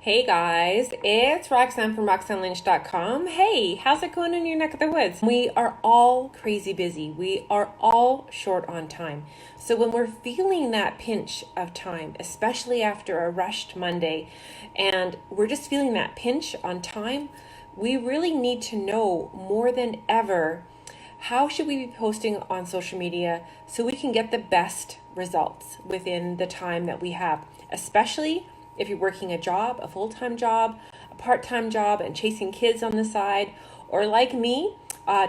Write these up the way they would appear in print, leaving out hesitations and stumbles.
Hey guys, it's Roxanne from RoxanneLynch.com. Hey, how's it going in your neck of the woods? We are all crazy busy. We are all short on time. So when we're feeling that pinch of time, especially after a rushed Monday, and we're just feeling that pinch on time, we really need to know more than ever, how should we be posting on social media so we can get the best results within the time that we have, especially if you're working a job, a full-time job, a part-time job, and chasing kids on the side, or like me,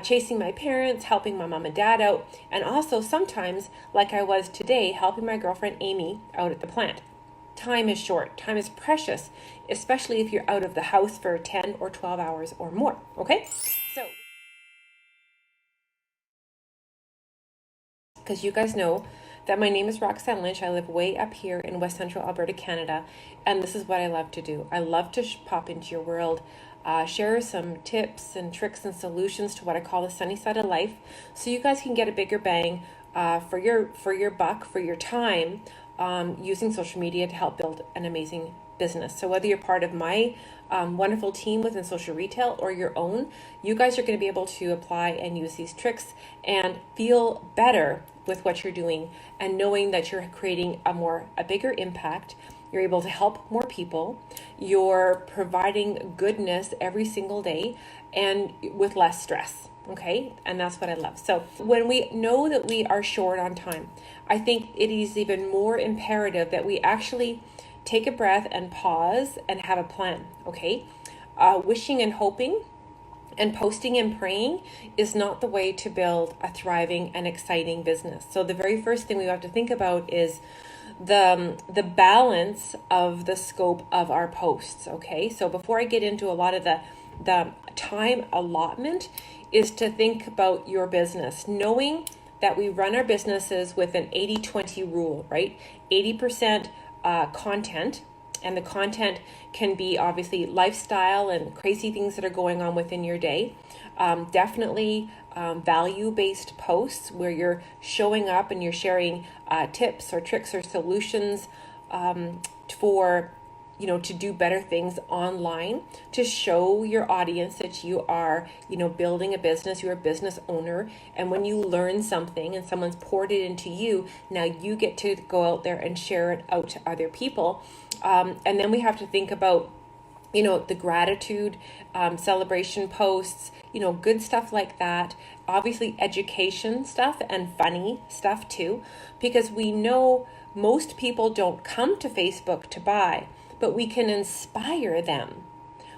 chasing my parents, helping my mom and dad out, and also sometimes, like I was today, helping my girlfriend Amy out at the plant. Time is short. Time is precious, especially if you're out of the house for 10 or 12 hours or more, okay? So, because you guys know that my name is Roxanne Lynch. I live way up here in West Central Alberta, Canada, and this is what I love to do. I love to pop into your world, share some tips and tricks and solutions to what I call the sunny side of life, so you guys can get a bigger bang for your buck, for your time, using social media to help build an amazing business. So whether you're part of my wonderful team within social retail or your own, you guys are going to be able to apply and use these tricks and feel better with what you're doing, and knowing that you're creating a bigger impact. You're able to help more people. You're providing goodness every single day and with less stress. Okay, and that's what I love. So when we know that we are short on time, I think it is even more imperative that we actually take a breath and pause and have a plan. Okay, wishing and hoping and posting and praying is not the way to build a thriving and exciting business. So the very first thing we have to think about is the balance of the scope of our posts. Okay, so before I get into a lot of the time allotment, is to think about your business, knowing that we run our businesses with an 80-20 rule, right? 80% content, and the content can be obviously lifestyle and crazy things that are going on within your day. Definitely value-based posts where you're showing up and you're sharing tips or tricks or solutions for to do better things online, to show your audience that you are, building a business, you're a business owner. And when you learn something and someone's poured it into you, now you get to go out there and share it out to other people. And then we have to think about, the gratitude, celebration posts, good stuff like that. Obviously education stuff and funny stuff too, because we know most people don't come to Facebook to buy, but we can inspire them.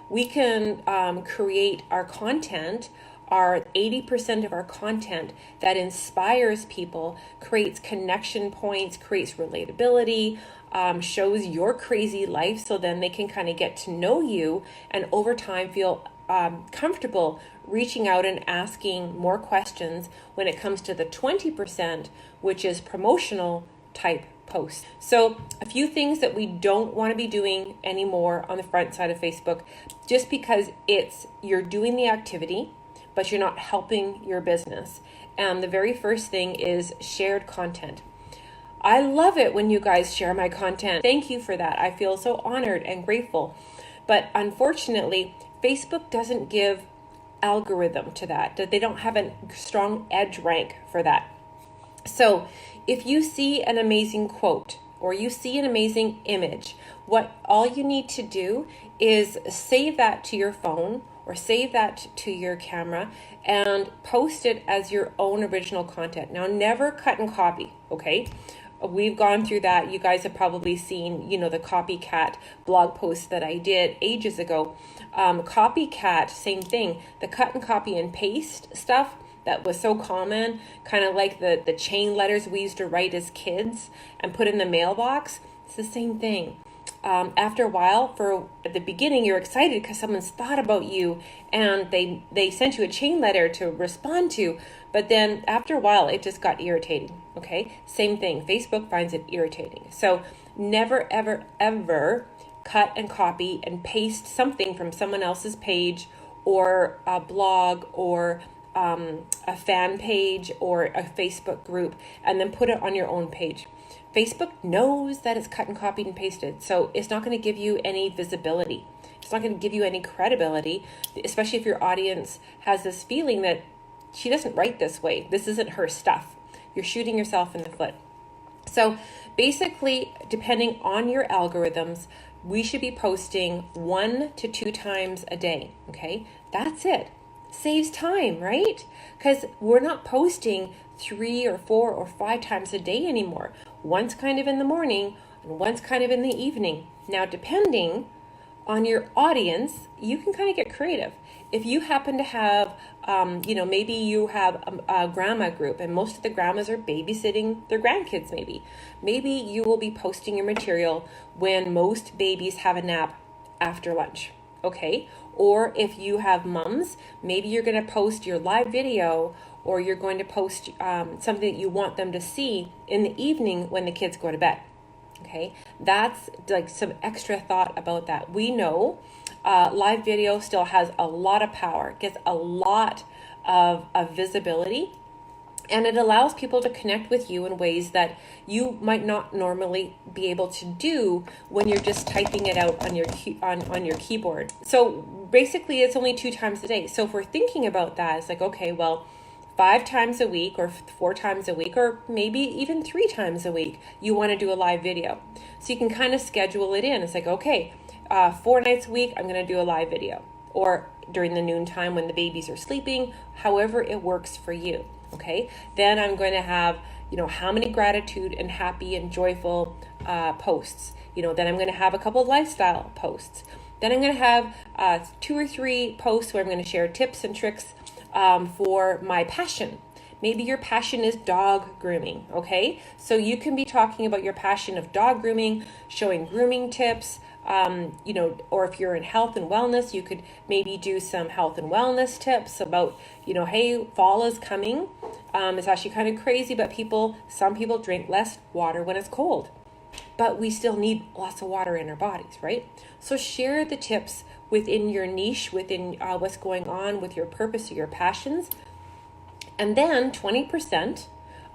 We can create our content, our 80% of our content that inspires people, creates connection points, creates relatability, shows your crazy life, so then they can kind of get to know you and over time feel comfortable reaching out and asking more questions when it comes to the 20%, which is promotional type posts. So a few things that we don't want to be doing anymore on the front side of Facebook, just because you're doing the activity, but you're not helping your business. And the very first thing is shared content. I love it when you guys share my content. Thank you for that. I feel so honored and grateful. But unfortunately, Facebook doesn't give algorithm to that they don't have a strong edge rank for that. So if you see an amazing quote or you see an amazing image, all you need to do is save that to your phone or save that to your camera and post it as your own original content. Now, never cut and copy, okay? We've gone through that. You guys have probably seen, the copycat blog post that I did ages ago. Copycat, same thing. The cut and copy and paste stuff that was so common, kind of like the chain letters we used to write as kids and put in the mailbox. It's the same thing. After a while, at the beginning, you're excited because someone's thought about you and they sent you a chain letter to respond to, but then after a while, it just got irritating, okay? Same thing, Facebook finds it irritating. So never, ever, ever cut and copy and paste something from someone else's page or a blog or a fan page or a Facebook group and then put it on your own page. Facebook knows that it's cut and copied and pasted, so it's not going to give you any visibility. It's not going to give you any credibility, especially if your audience has this feeling that she doesn't write this way. This isn't her stuff. You're shooting yourself in the foot. So basically, depending on your algorithms, we should be posting 1 to 2 times a day. Okay, that's it. Saves time, right? Because we're not posting 3 or 4 or 5 times a day anymore. Once kind of in the morning and once kind of in the evening. Now, depending on your audience, you can kind of get creative. If you happen to have, maybe you have a grandma group and most of the grandmas are babysitting their grandkids maybe. Maybe you will be posting your material when most babies have a nap after lunch, okay? Or if you have moms, maybe you're going to post your live video, or you're going to post something that you want them to see in the evening when the kids go to bed. Okay, that's like some extra thought about that. We know live video still has a lot of power, gets a lot of visibility, and it allows people to connect with you in ways that you might not normally be able to do when you're just typing it out on your on your keyboard. So basically, it's only 2 times a day. So if we're thinking about that, it's like, okay, well, 5 times a week or 4 times a week, or maybe even 3 times a week, you want to do a live video. So you can kind of schedule it in. It's like, okay, 4 nights a week, I'm going to do a live video, or during the noon time when the babies are sleeping, however it works for you. Okay. Then I'm going to have, how many gratitude and happy and joyful posts. Then I'm going to have a couple of lifestyle posts. Then I'm going to have 2 or 3 posts where I'm going to share tips and tricks for my passion. Maybe your passion is dog grooming, okay? So you can be talking about your passion of dog grooming, showing grooming tips, or if you're in health and wellness, you could maybe do some health and wellness tips about, hey, fall is coming. It's actually kind of crazy, but some people drink less water when it's cold, but we still need lots of water in our bodies, right? So share the tips within your niche, within what's going on with your purpose or your passions. And then 20%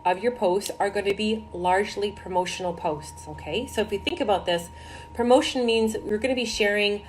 of your posts are going to be largely promotional posts, okay? So if we think about this, promotion means we're going to be sharing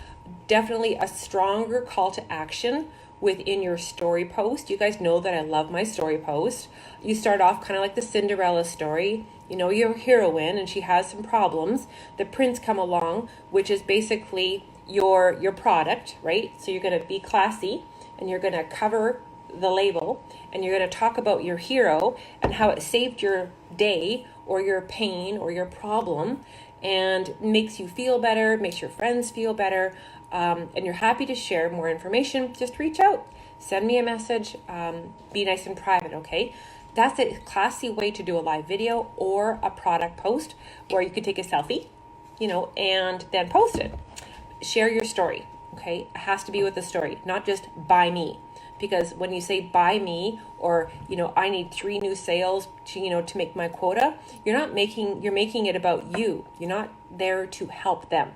definitely a stronger call to action within your story post. You guys know that I love my story post. You start off kind of like the Cinderella story. Your heroine, and she has some problems. The prince come along, which is basically your product, right? So you're going to be classy, and you're going to cover the label, and you're going to talk about your hero and how it saved your day or your pain or your problem, and makes you feel better, makes your friends feel better, and you're happy to share more information. Just reach out, send me a message, be nice and private, okay? That's a classy way to do a live video or a product post where you could take a selfie, and then post it. Share your story, okay? It has to be with a story, not just buy me. Because when you say buy me, or, I need 3 new sales to make my quota, you're making it about you. You're not there to help them.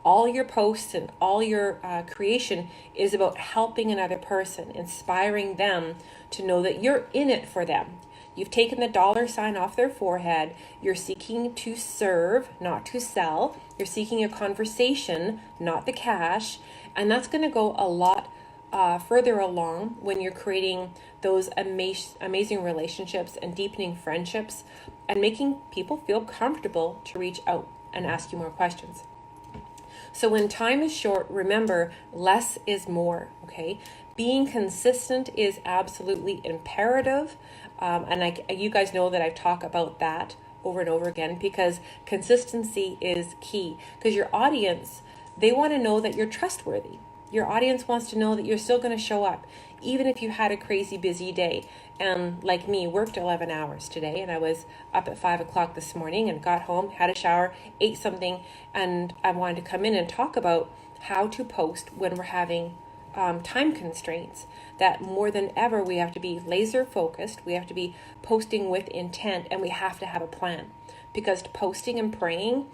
All your posts and all your creation is about helping another person, inspiring them to know that you're in it for them. You've taken the $ off their forehead. You're seeking to serve, not to sell. You're seeking a conversation, not the cash. And that's going to go a lot further along when you're creating those amazing relationships and deepening friendships and making people feel comfortable to reach out and ask you more questions. So when time is short, remember, less is more, okay? Being consistent is absolutely imperative. You guys know that I've talked about that over and over again, because consistency is key. Because your audience, they want to know that you're trustworthy. Your audience wants to know that you're still going to show up, even if you had a crazy busy day. And like me, worked 11 hours today, and I was up at 5 o'clock this morning and got home, had a shower, ate something, and I wanted to come in and talk about how to post when we're having time constraints. That more than ever, we have to be laser focused, we have to be posting with intent, and we have to have a plan. Because posting and praying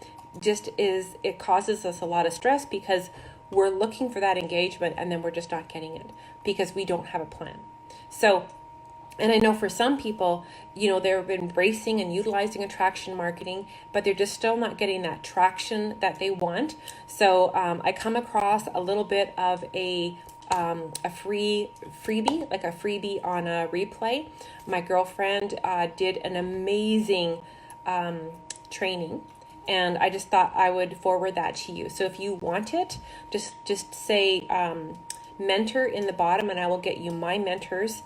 it causes us a lot of stress, because we're looking for that engagement and then we're just not getting it because we don't have a plan. So And I know for some people, they're embracing and utilizing attraction marketing, but they're just still not getting that traction that they want. So I come across a little bit of a freebie, like a freebie on a replay. My girlfriend did an amazing training, and I just thought I would forward that to you. So if you want it, just say mentor in the bottom, and I will get you my mentor's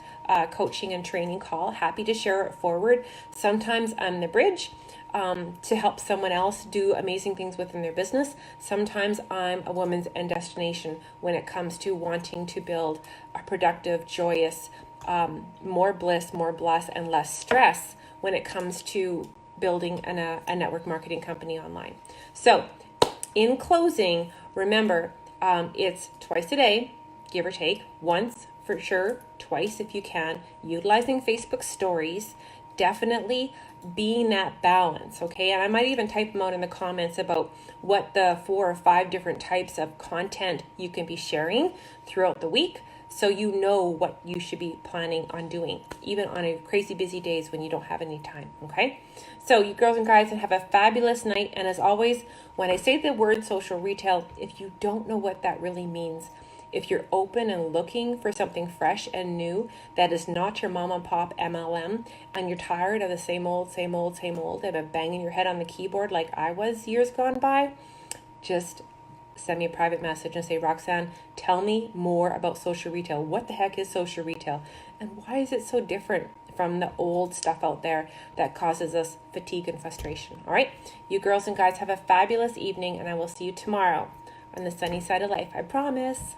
coaching and training call. Happy to share it forward. Sometimes I'm the bridge to help someone else do amazing things within their business. Sometimes I'm a woman's end destination when it comes to wanting to build a productive, joyous, more bliss, more bless, and less stress when it comes to building a network marketing company online. So in closing, remember, it's twice a day, give or take, once for sure, twice if you can, utilizing Facebook stories, definitely being that balance, okay? And I might even type them out in the comments about what the 4 or 5 different types of content you can be sharing throughout the week, so you know what you should be planning on doing, even on a crazy busy days when you don't have any time, okay? So you girls and guys, have a fabulous night. And as always, when I say the word social retail, if you don't know what that really means, if you're open and looking for something fresh and new that is not your mom and pop MLM, and you're tired of the same old, and banging your head on the keyboard like I was years gone by, just send me a private message and say, Roxanne, tell me more about social retail. What the heck is social retail? And why is it so different from the old stuff out there that causes us fatigue and frustration? All right, you girls and guys, have a fabulous evening, and I will see you tomorrow on the sunny side of life. I promise.